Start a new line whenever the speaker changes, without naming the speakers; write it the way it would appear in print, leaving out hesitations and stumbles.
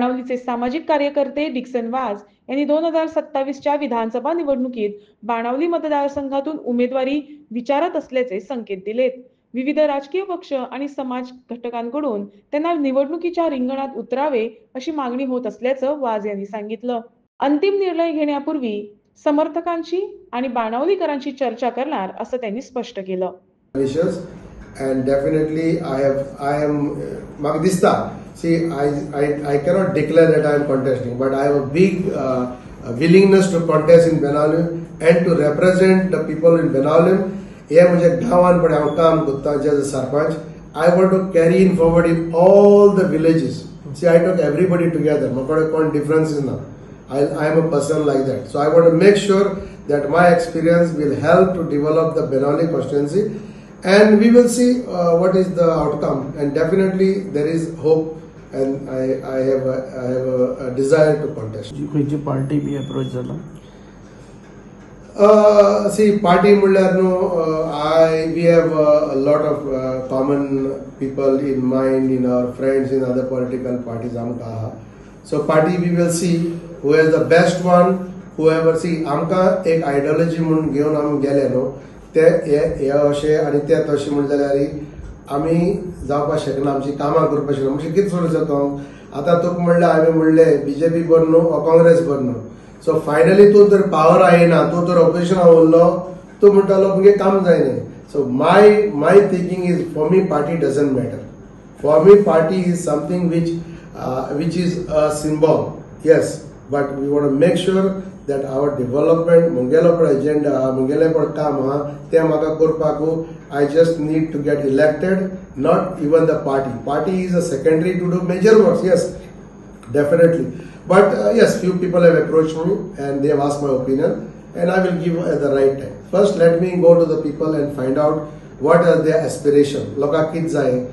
बाणावलीचे सामाजिक कार्यकर्ते Dixon was यांनी 2027च्या विधानसभा निवडणुकीत बाणावली मतदारसंघातून उमेदवारी विचारत असल्याचे संकेत दिलेत. विविध राजकीय पक्ष आणि समाज घटकांकडून त्यांना निवडणुकीच्या रिंगणात उतरावे अशी मागणी होत असल्याचं वाज यांनी सांगितलं. अंतिम निर्णय घेण्यापूर्वी समर्थकांची आणि बाणावलीकरांची चर्चा करणार असं त्यांनी स्पष्ट केलं.
And definitely I am Magdista. See, I cannot declare that I am contesting, but I have a big willingness to contest in Benalim and to represent the people in Benalim. ये मुझे गाँवान पड़े हम काम करता जैसे sarpanch. I want to carry in forward in all the villages. See, I took everybody together. मकोड़े कौन difference is ना. I am a person like that. So I want to make sure that my experience will help to develop the Benali constituency. And we will see what is the outcome. And definitely there is hope, and I have a desire to contest.
Ji party भी approach झाला.
See, party म्हणल्यार न्हू we have a lot of common people in mind, in our friends in other political parties आमकां आहा. So party we will see who is the best one. Whoever see आमकां एक ideology म्हणून घेवन आमी गेले न्हू. ते हे अशें आनी ते तशें म्हणलें जाल्यार आमी जावपाक शकना, आमची कामां करपाक शकना. म्हणजे कितें सोडूं जाता आतां तुका म्हणलें हांवें म्हणलें बीजेपी बरो न्हू ओ काँग्रेस बरो न्हू. सो फायनली तूं तर पावर आयना, तूं तर ऑपोजिशनाक उरलो, तूं म्हणटालो मुगे काम जायना. So my thinking is for me party doesn't matter. For me party is something which is a symbol. Yes, but we want to make sure that our development, mungelo par agenda, mungele par kaam ha, te maka korpaku. I just need to get elected, not even the party. Party is a secondary to do major works. Yes, definitely. But yes, few people have approached me and they have asked my opinion, and I will give at the right time. First, let me go to the people and find out what are their aspirations. Loka kids